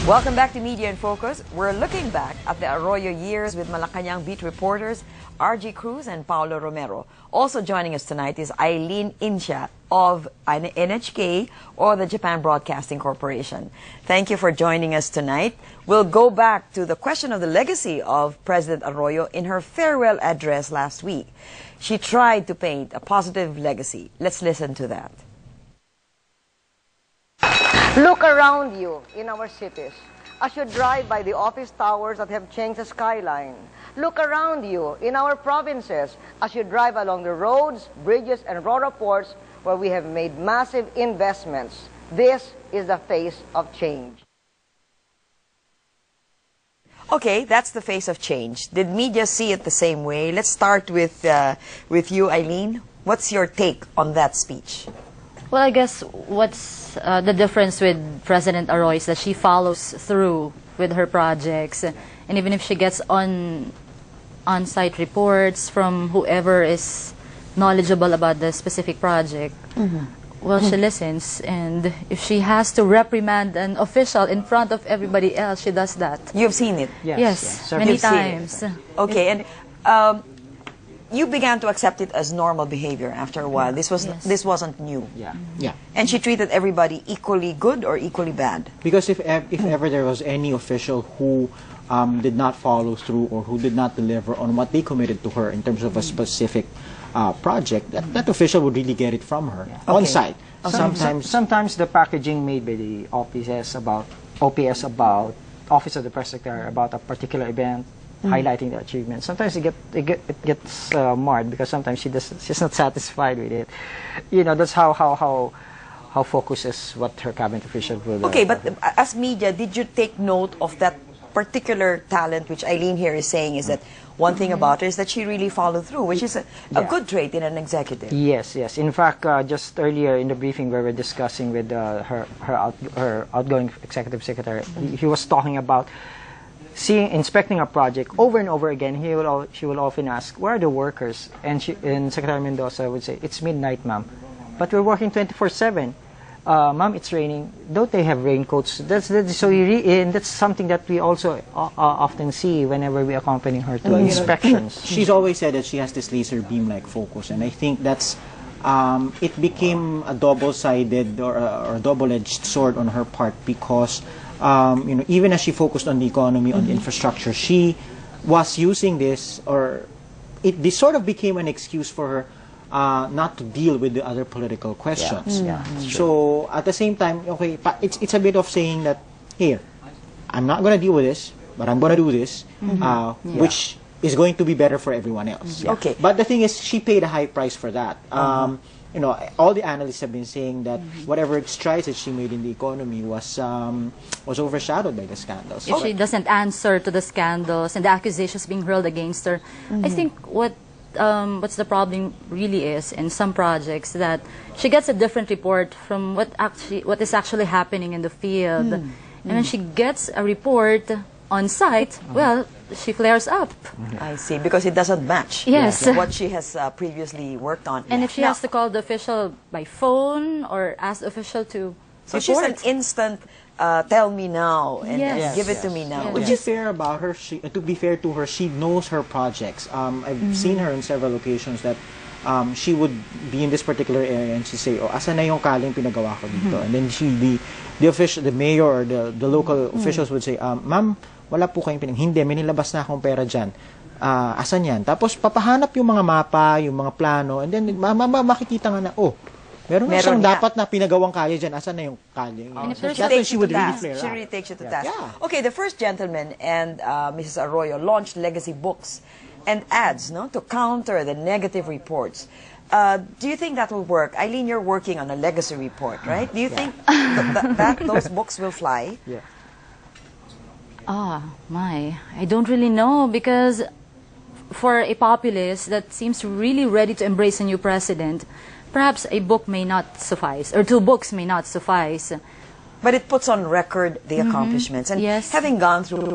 Welcome back to Media in Focus. We're looking back at the Arroyo years with Malcañang beat reporters Cruz and Paolo Romero. Also joining us tonight is Aileen Intia of NHK, or the Japan Broadcasting Corporation. Thank you for joining us tonight. We'll go back to the question of the legacy of President Arroyo in her farewell address last week. She tried to paint a positive legacy. Let's listen to that. Look around you in our cities as you drive by the office towers that have changed the skyline. Look around you in our provinces as you drive along the roads, bridges, and rural ports where we have made massive investments. This is the face of change. Okay, that's the face of change. Did media see it the same way? Let's start with you, Aileen. What's your take on that speech? Well, I guess what's the difference with President Arroyo is that she follows through with her projects. And even if she gets on-site reports from whoever is knowledgeable about the specific project, well, she listens. And if she has to reprimand an official in front of everybody else, she does that. You've seen it? Yes, many times. Okay, and you began to accept it as normal behavior after a while. This wasn't new. Yeah. And she treated everybody equally good or equally bad. Because if ever there was any official who did not follow through or who did not deliver on what they committed to her in terms of a specific project, that official would really get it from her on site. Sometimes the packaging made by the OPS about Office of the Press Secretary about a particular event, highlighting the achievement. Sometimes it gets marred because sometimes she's not satisfied with it. You know, that's how focused is what her cabinet official will. Okay, but as media, did you take note of that particular talent, which Aileen here is saying is that one thing about her is that she really followed through, which is a good trait in an executive. Yes. In fact, just earlier in the briefing where we're discussing with her outgoing executive secretary, he was talking about inspecting a project over and over again. She will often ask, where are the workers? And Secretary Mendoza would say, it's midnight, ma'am, but we're working 24/7. Ma'am, it's raining. Don't they have raincoats? And that's something that we also often see whenever we accompany her to inspections. She's always said that she has this laser beam-like focus, and I think that's it became a double-sided or a double-edged sword on her part because you know, even as she focused on the economy, on the infrastructure, she was using this, or this sort of became an excuse for her not to deal with the other political questions. So at the same time, okay, it's a bit of saying that, here, I'm not going to deal with this, but I'm going to do this, which is going to be better for everyone else. Okay. But the thing is, she paid a high price for that. You know, all the analysts have been saying that whatever strides that she made in the economy was overshadowed by the scandals. If she doesn't answer to the scandals and the accusations being hurled against her, I think what's the problem really is in some projects that she gets a different report from what is actually happening in the field. And when she gets a report on site, well, she flares up. I see, because it doesn't match what she has previously worked on. And if she has to call the official by phone or ask the official to so she's an instant tell me now and give it to me now. Which is fair about her. To be fair to her, she knows her projects. I've seen her on several occasions that she would be in this particular area and she'd say, oh, asan na yung kaling pinagawa ko dito? And then the mayor or the local officials would say, ma'am, wala po kayong hindi, may nilabas na akong pera dyan. Asan yan? Tapos papahanap yung mga mapa, yung mga plano, and then makikita nga na, oh, meron siyang dapat na pinagawang kalye dyan. Asan na yung kalye? That's when she would really flare up. She really takes you to task. Okay, the first gentleman and Mrs. Arroyo launched legacy books and ads to counter the negative reports. Do you think that will work? Aileen, you're working on a legacy report, right? Do you think that those books will fly? I don't really know, because for a populace that seems really ready to embrace a new president, perhaps a book may not suffice, or 2 books may not suffice. But it puts on record the accomplishments. And having gone through